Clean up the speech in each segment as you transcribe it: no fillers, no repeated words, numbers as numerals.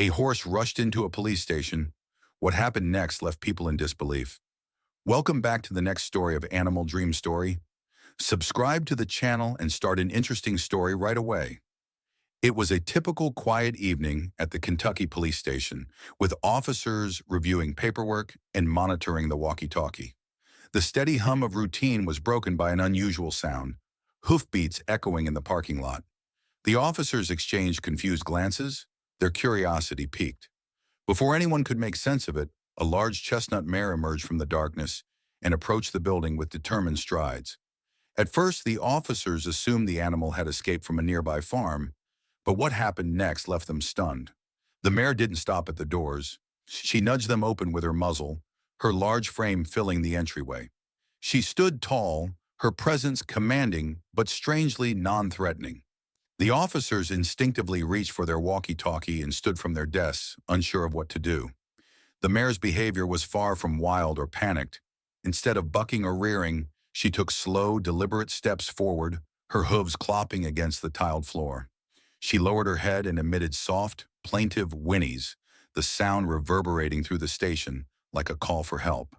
A horse rushed into a police station. What happened next left people in disbelief. Welcome back to the next story of Animal Dream Story. Subscribe to the channel and start an interesting story right away. It was a typical quiet evening at the Kentucky police station, with officers reviewing paperwork and monitoring the walkie-talkie. The steady hum of routine was broken by an unusual sound, hoofbeats echoing in the parking lot. The officers exchanged confused glances, their curiosity piqued. Before anyone could make sense of it, a large chestnut mare emerged from the darkness and approached the building with determined strides. At first, the officers assumed the animal had escaped from a nearby farm, but what happened next left them stunned. The mare didn't stop at the doors. She nudged them open with her muzzle, her large frame filling the entryway. She stood tall, her presence commanding but strangely non-threatening. The officers instinctively reached for their walkie-talkie and stood from their desks, unsure of what to do. The mare's behavior was far from wild or panicked. Instead of bucking or rearing, she took slow, deliberate steps forward, her hooves clopping against the tiled floor. She lowered her head and emitted soft, plaintive whinnies, the sound reverberating through the station like a call for help.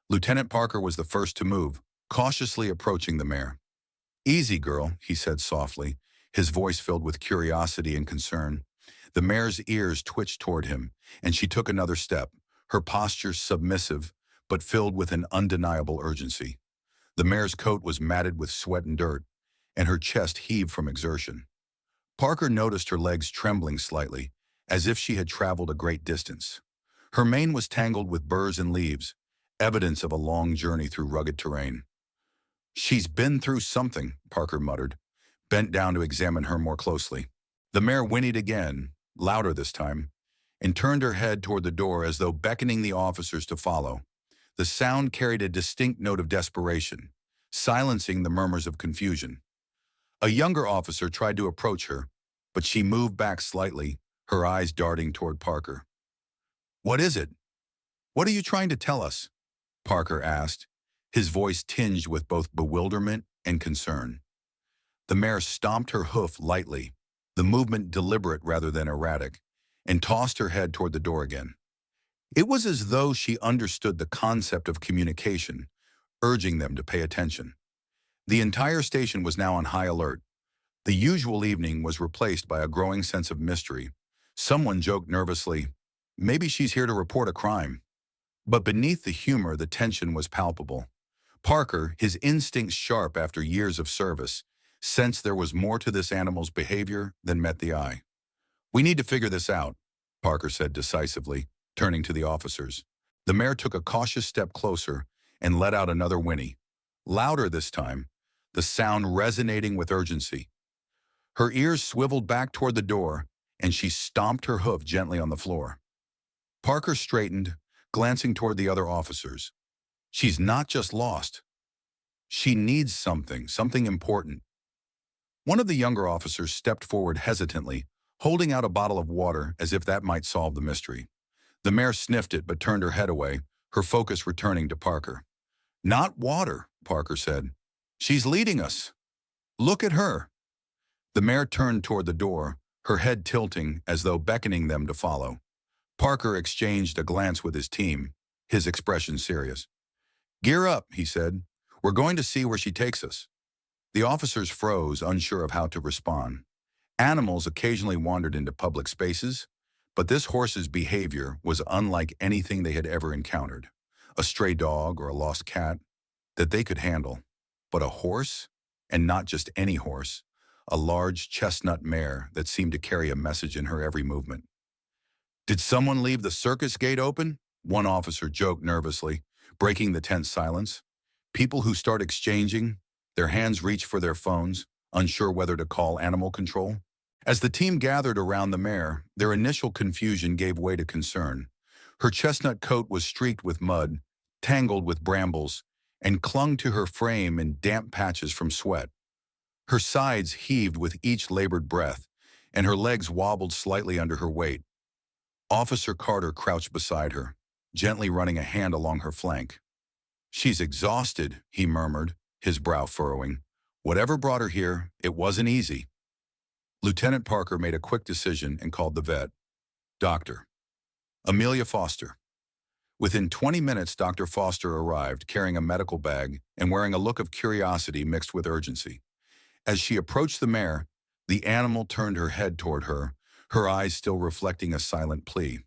Lieutenant Parker was the first to move, cautiously approaching the mare. "Easy, girl," he said softly, his voice filled with curiosity and concern. The mare's ears twitched toward him, and she took another step, her posture submissive but filled with an undeniable urgency. The mare's coat was matted with sweat and dirt, and her chest heaved from exertion. Parker noticed her legs trembling slightly, as if she had traveled a great distance. Her mane was tangled with burrs and leaves, evidence of a long journey through rugged terrain. "She's been through something," Parker muttered, bent down to examine her more closely. The mare whinnied again, louder this time, and turned her head toward the door as though beckoning the officers to follow. The sound carried a distinct note of desperation, silencing the murmurs of confusion. A younger officer tried to approach her, but she moved back slightly, her eyes darting toward Parker. "What is it? What are you trying to tell us?" Parker asked, his voice tinged with both bewilderment and concern. The mare stomped her hoof lightly, the movement deliberate rather than erratic, and tossed her head toward the door again. It was as though she understood the concept of communication, urging them to pay attention. The entire station was now on high alert. The usual evening was replaced by a growing sense of mystery. Someone joked nervously, "Maybe she's here to report a crime." But beneath the humor, the tension was palpable. Parker, his instincts sharp after years of service, sensed there was more to this animal's behavior than met the eye. "We need to figure this out," Parker said decisively, turning to the officers. The mare took a cautious step closer and let out another whinny, louder this time, the sound resonating with urgency. Her ears swiveled back toward the door, and she stomped her hoof gently on the floor. Parker straightened, glancing toward the other officers. "She's not just lost. She needs something important." One of the younger officers stepped forward hesitantly, holding out a bottle of water as if that might solve the mystery. The mare sniffed it but turned her head away, her focus returning to Parker. "Not water," Parker said. "She's leading us. Look at her." The mare turned toward the door, her head tilting as though beckoning them to follow. Parker exchanged a glance with his team, his expression serious. "Gear up," he said. "We're going to see where she takes us." The officers froze, unsure of how to respond. Animals occasionally wandered into public spaces, but this horse's behavior was unlike anything they had ever encountered. A stray dog or a lost cat that they could handle. But a horse, and not just any horse, a large chestnut mare that seemed to carry a message in her every movement. "Did someone leave the circus gate open?" One officer joked nervously, breaking the tense silence. People who start exchanging, their hands reach for their phones, unsure whether to call animal control. As the team gathered around the mare, their initial confusion gave way to concern. Her chestnut coat was streaked with mud, tangled with brambles, and clung to her frame in damp patches from sweat. Her sides heaved with each labored breath, and her legs wobbled slightly under her weight. Officer Carter crouched beside her, gently running a hand along her flank. "She's exhausted," he murmured, his brow furrowing. "Whatever brought her here, it wasn't easy." Lieutenant Parker made a quick decision and called the vet. Doctor. Amelia Foster. Within 20 minutes, Dr. Foster arrived, carrying a medical bag and wearing a look of curiosity mixed with urgency. As she approached the mare, the animal turned her head toward her eyes still reflecting a silent plea.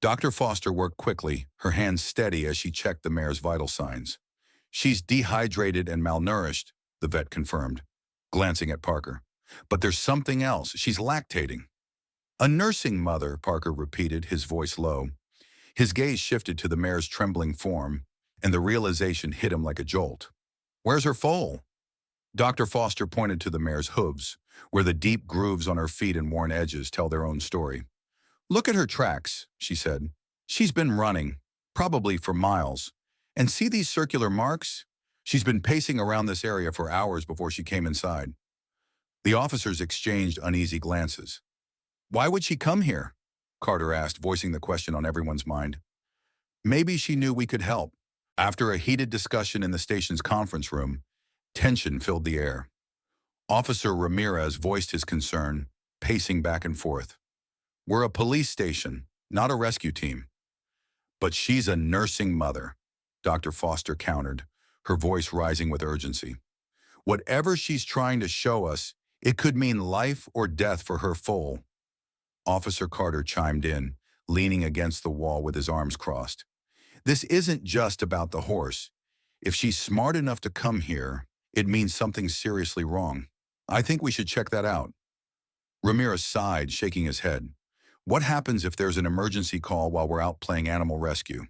Dr. Foster worked quickly, her hands steady as she checked the mare's vital signs. "She's dehydrated and malnourished," the vet confirmed, glancing at Parker. "But there's something else. She's lactating." "A nursing mother," Parker repeated, his voice low. His gaze shifted to the mare's trembling form, and the realization hit him like a jolt. "Where's her foal?" Dr. Foster pointed to the mare's hooves, where the deep grooves on her feet and worn edges tell their own story. "Look at her tracks," she said. "She's been running, probably for miles. And see these circular marks? She's been pacing around this area for hours before she came inside." The officers exchanged uneasy glances. "Why would she come here?" Carter asked, voicing the question on everyone's mind. "Maybe she knew we could help." After a heated discussion in the station's conference room, tension filled the air. Officer Ramirez voiced his concern, pacing back and forth. "We're a police station, not a rescue team." "But she's a nursing mother," Dr. Foster countered, her voice rising with urgency. "Whatever she's trying to show us, it could mean life or death for her foal." Officer Carter chimed in, leaning against the wall with his arms crossed. "This isn't just about the horse. If she's smart enough to come here, it means something's seriously wrong. I think we should check that out." Ramirez sighed, shaking his head. "What happens if there's an emergency call while we're out playing animal rescue?"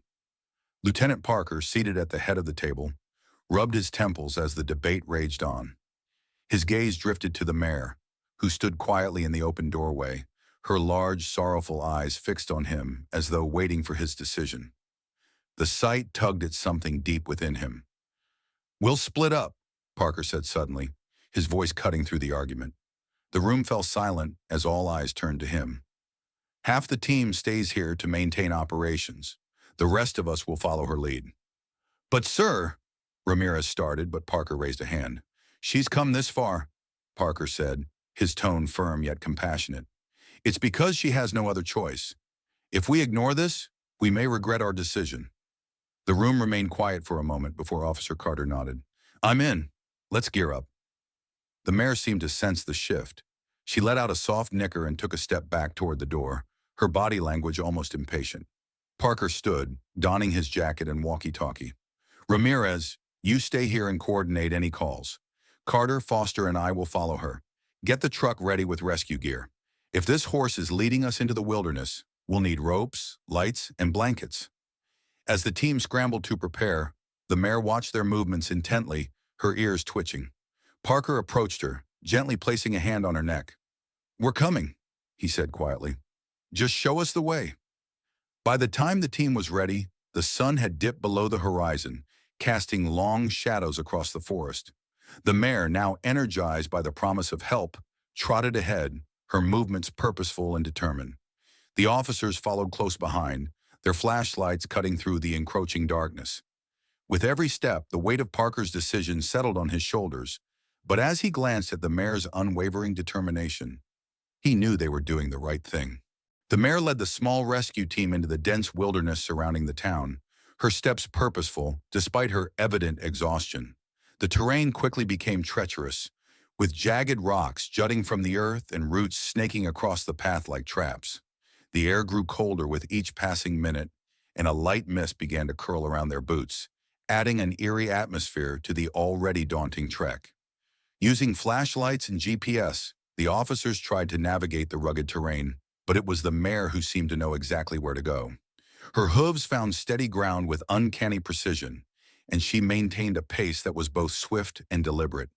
Lieutenant Parker, seated at the head of the table, rubbed his temples as the debate raged on. His gaze drifted to the mare, who stood quietly in the open doorway, her large, sorrowful eyes fixed on him as though waiting for his decision. The sight tugged at something deep within him. "We'll split up," Parker said suddenly, his voice cutting through the argument. The room fell silent as all eyes turned to him. "Half the team stays here to maintain operations. The rest of us will follow her lead." "But sir," Ramirez started, but Parker raised a hand. "She's come this far," Parker said, his tone firm yet compassionate. "It's because she has no other choice. If we ignore this, we may regret our decision." The room remained quiet for a moment before Officer Carter nodded. "I'm in. Let's gear up." The mare seemed to sense the shift. She let out a soft nicker and took a step back toward the door, her body language almost impatient. Parker stood, donning his jacket and walkie-talkie. "Ramirez, you stay here and coordinate any calls. Carter, Foster, and I will follow her. Get the truck ready with rescue gear. If this horse is leading us into the wilderness, we'll need ropes, lights, and blankets." As the team scrambled to prepare, the mare watched their movements intently, her ears twitching. Parker approached her, gently placing a hand on her neck. "We're coming," he said quietly. "Just show us the way." By the time the team was ready, the sun had dipped below the horizon, casting long shadows across the forest. The mare, now energized by the promise of help, trotted ahead, her movements purposeful and determined. The officers followed close behind, their flashlights cutting through the encroaching darkness. With every step, the weight of Parker's decision settled on his shoulders, but as he glanced at the mare's unwavering determination, he knew they were doing the right thing. The mare led the small rescue team into the dense wilderness surrounding the town, her steps purposeful despite her evident exhaustion. The terrain quickly became treacherous, with jagged rocks jutting from the earth and roots snaking across the path like traps. The air grew colder with each passing minute, and a light mist began to curl around their boots, adding an eerie atmosphere to the already daunting trek. Using flashlights and GPS, the officers tried to navigate the rugged terrain, but it was the mare who seemed to know exactly where to go. Her hooves found steady ground with uncanny precision, and she maintained a pace that was both swift and deliberate.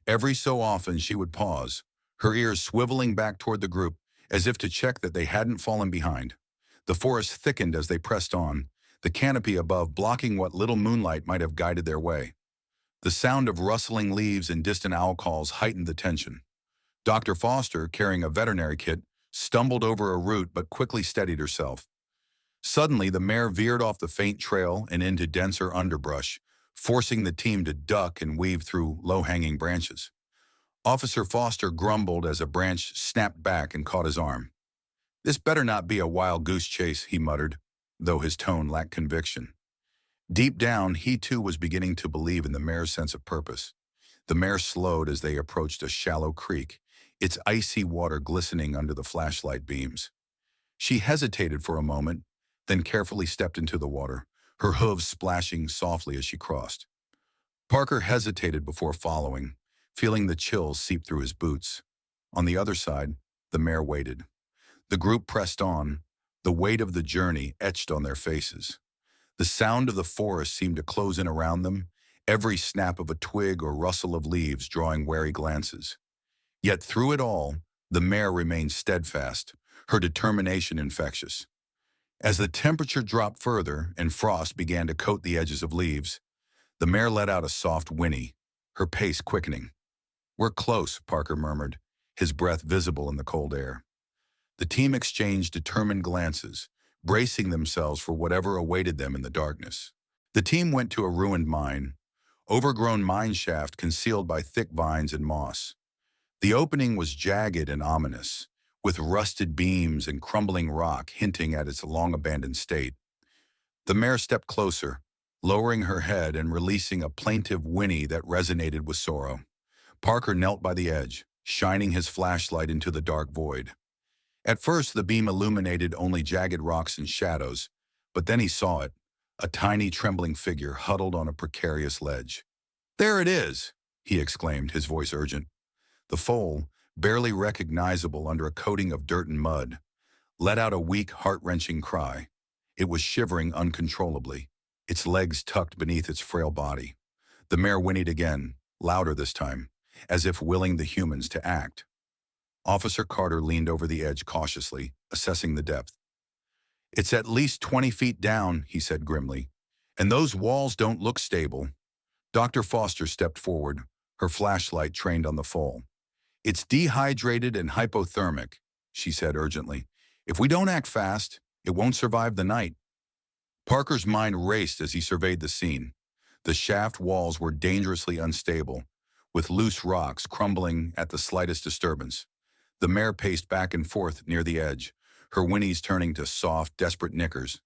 Every so often she would pause, her ears swiveling back toward the group as if to check that they hadn't fallen behind. The forest thickened as they pressed on, the canopy above blocking what little moonlight might have guided their way. The sound of rustling leaves and distant owl calls heightened the tension. Dr. Foster, carrying a veterinary kit, stumbled over a root but quickly steadied herself. Suddenly, the mare veered off the faint trail and into denser underbrush, forcing the team to duck and weave through low-hanging branches. Officer Foster grumbled as a branch snapped back and caught his arm. This better not be a wild goose chase, he muttered, though his tone lacked conviction. Deep down, he too was beginning to believe in the mare's sense of purpose. The mare slowed as they approached a shallow creek, its icy water glistening under the flashlight beams. She hesitated for a moment, then carefully stepped into the water, her hooves splashing softly as she crossed. Parker hesitated before following, feeling the chills seep through his boots. On the other side, the mare waited. The group pressed on, the weight of the journey etched on their faces. The sound of the forest seemed to close in around them, every snap of a twig or rustle of leaves drawing wary glances. Yet through it all, the mare remained steadfast, her determination infectious. As the temperature dropped further and frost began to coat the edges of leaves, the mare let out a soft whinny, her pace quickening. "We're close," Parker murmured, his breath visible in the cold air. The team exchanged determined glances, bracing themselves for whatever awaited them in the darkness. The team went to a ruined mine, overgrown mine shaft concealed by thick vines and moss. The opening was jagged and ominous, with rusted beams and crumbling rock hinting at its long-abandoned state. The mare stepped closer, lowering her head and releasing a plaintive whinny that resonated with sorrow. Parker knelt by the edge, shining his flashlight into the dark void. At first, the beam illuminated only jagged rocks and shadows, but then he saw it, a tiny trembling figure huddled on a precarious ledge. "There it is!" he exclaimed, his voice urgent. The foal, barely recognizable under a coating of dirt and mud, let out a weak, heart-wrenching cry. It was shivering uncontrollably, its legs tucked beneath its frail body. The mare whinnied again, louder this time, as if willing the humans to act. Officer Carter leaned over the edge cautiously, assessing the depth. "It's at least 20 feet down," he said grimly, "and those walls don't look stable." Dr. Foster stepped forward, her flashlight trained on the foal. "It's dehydrated and hypothermic," she said urgently. "If we don't act fast, it won't survive the night." Parker's mind raced as he surveyed the scene. The shaft walls were dangerously unstable, with loose rocks crumbling at the slightest disturbance. The mare paced back and forth near the edge, her whinnies turning to soft, desperate nickers.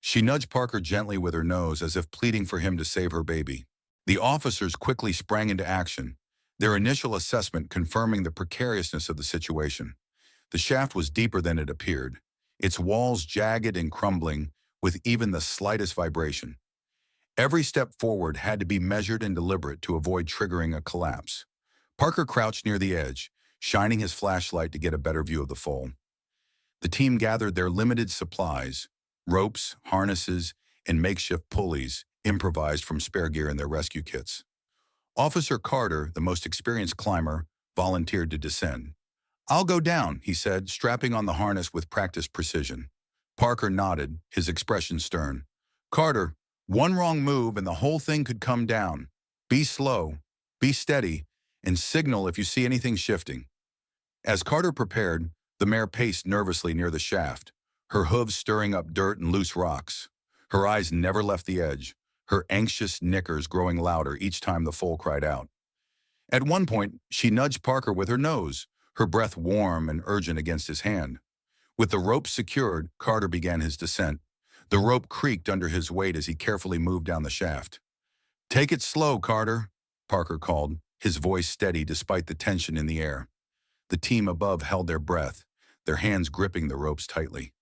She nudged Parker gently with her nose as if pleading for him to save her baby. The officers quickly sprang into action, their initial assessment confirming the precariousness of the situation. The shaft was deeper than it appeared, its walls jagged and crumbling with even the slightest vibration. Every step forward had to be measured and deliberate to avoid triggering a collapse. Parker crouched near the edge, shining his flashlight to get a better view of the foal. The team gathered their limited supplies, ropes, harnesses, and makeshift pulleys, improvised from spare gear in their rescue kits. Officer Carter, the most experienced climber, volunteered to descend. "I'll go down," he said, strapping on the harness with practiced precision. Parker nodded, his expression stern. "Carter, one wrong move and the whole thing could come down. Be slow, be steady, and signal if you see anything shifting." As Carter prepared, the mare paced nervously near the shaft, her hooves stirring up dirt and loose rocks. Her eyes never left the edge, her anxious nickers growing louder each time the foal cried out. At one point, she nudged Parker with her nose, her breath warm and urgent against his hand. With the rope secured, Carter began his descent. The rope creaked under his weight as he carefully moved down the shaft. "Take it slow, Carter," Parker called, his voice steady despite the tension in the air. The team above held their breath, their hands gripping the ropes tightly.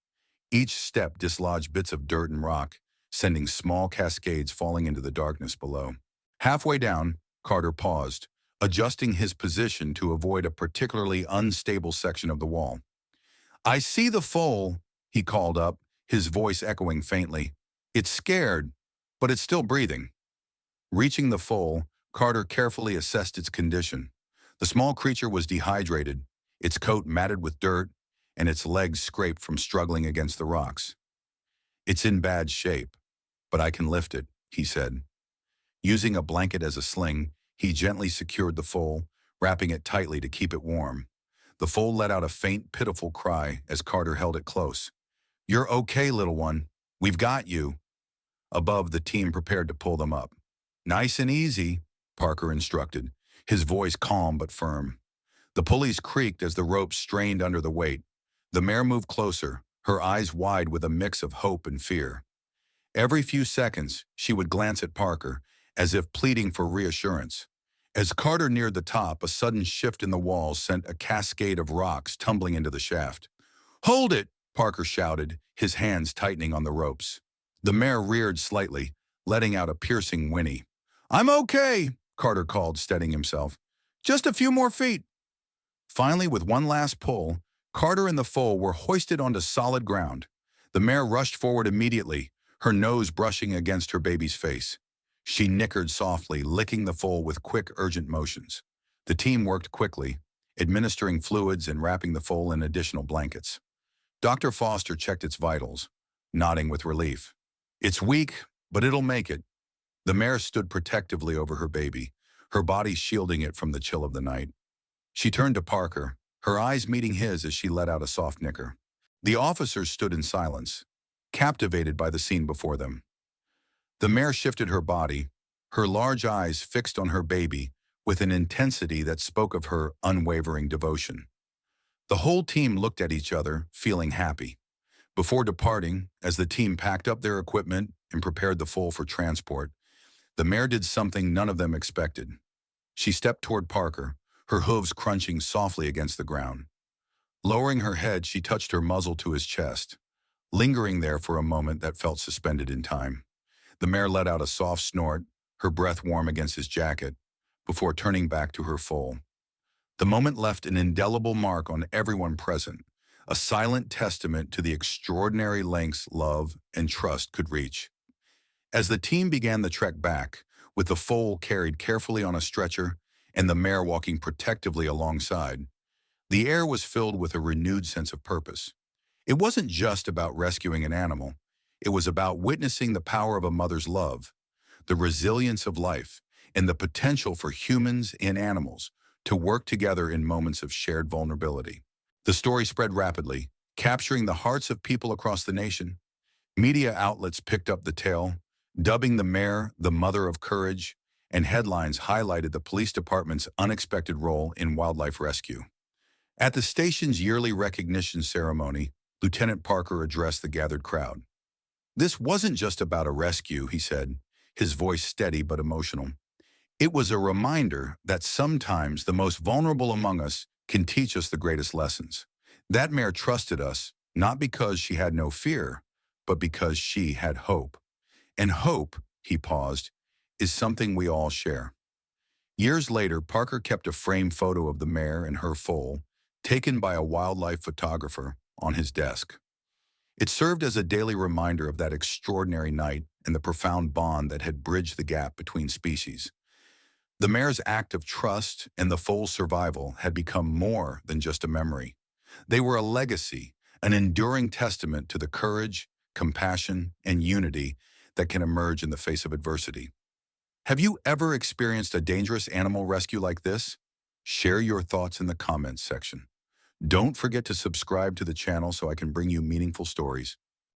Each step dislodged bits of dirt and rock, sending small cascades falling into the darkness below. Halfway down, Carter paused, adjusting his position to avoid a particularly unstable section of the wall. "I see the foal," he called up, his voice echoing faintly. "It's scared, but it's still breathing." Reaching the foal, Carter carefully assessed its condition. The small creature was dehydrated, its coat matted with dirt, and its legs scraped from struggling against the rocks. "It's in bad shape, but I can lift it," he said. Using a blanket as a sling, he gently secured the foal, wrapping it tightly to keep it warm. The foal let out a faint, pitiful cry as Carter held it close. "You're okay, little one. We've got you." Above, the team prepared to pull them up. "Nice and easy," Parker instructed, his voice calm but firm. The pulleys creaked as the ropes strained under the weight. The mare moved closer, her eyes wide with a mix of hope and fear. Every few seconds, she would glance at Parker, as if pleading for reassurance. As Carter neared the top, a sudden shift in the walls sent a cascade of rocks tumbling into the shaft. "Hold it!" Parker shouted, his hands tightening on the ropes. The mare reared slightly, letting out a piercing whinny. "I'm okay," Carter called, steadying himself. "Just a few more feet." Finally, with one last pull, Carter and the foal were hoisted onto solid ground. The mare rushed forward immediately, her nose brushing against her baby's face. She nickered softly, licking the foal with quick, urgent motions. The team worked quickly, administering fluids and wrapping the foal in additional blankets. Dr. Foster checked its vitals, nodding with relief. "It's weak, but it'll make it." The mare stood protectively over her baby, her body shielding it from the chill of the night. She turned to Parker, her eyes meeting his as she let out a soft nicker. The officers stood in silence, captivated by the scene before them. The mare shifted her body, her large eyes fixed on her baby with an intensity that spoke of her unwavering devotion. The whole team looked at each other, feeling happy. Before departing, as the team packed up their equipment and prepared the foal for transport, the mare did something none of them expected. She stepped toward Parker, her hooves crunching softly against the ground. Lowering her head, she touched her muzzle to his chest, lingering there for a moment that felt suspended in time. The mare let out a soft snort, her breath warm against his jacket, before turning back to her foal. The moment left an indelible mark on everyone present, a silent testament to the extraordinary lengths love and trust could reach. As the team began the trek back, with the foal carried carefully on a stretcher and the mare walking protectively alongside, the air was filled with a renewed sense of purpose. It wasn't just about rescuing an animal. It was about witnessing the power of a mother's love, the resilience of life, and the potential for humans and animals to work together in moments of shared vulnerability. The story spread rapidly, capturing the hearts of people across the nation. Media outlets picked up the tale, dubbing the mare the mother of courage, and headlines highlighted the police department's unexpected role in wildlife rescue. At the station's yearly recognition ceremony, Lieutenant Parker addressed the gathered crowd. "This wasn't just about a rescue," he said, his voice steady but emotional. "It was a reminder that sometimes the most vulnerable among us can teach us the greatest lessons. That mare trusted us, not because she had no fear, but because she had hope. And hope," he paused, "is something we all share." Years later, Parker kept a framed photo of the mare and her foal, taken by a wildlife photographer, on his desk. It served as a daily reminder of that extraordinary night and the profound bond that had bridged the gap between species. The mare's act of trust and the foal's survival had become more than just a memory. They were a legacy, an enduring testament to the courage, compassion, and unity that can emerge in the face of adversity. Have you ever experienced a dangerous animal rescue like this? Share your thoughts in the comments section. Don't forget to subscribe to the channel so I can bring you meaningful stories.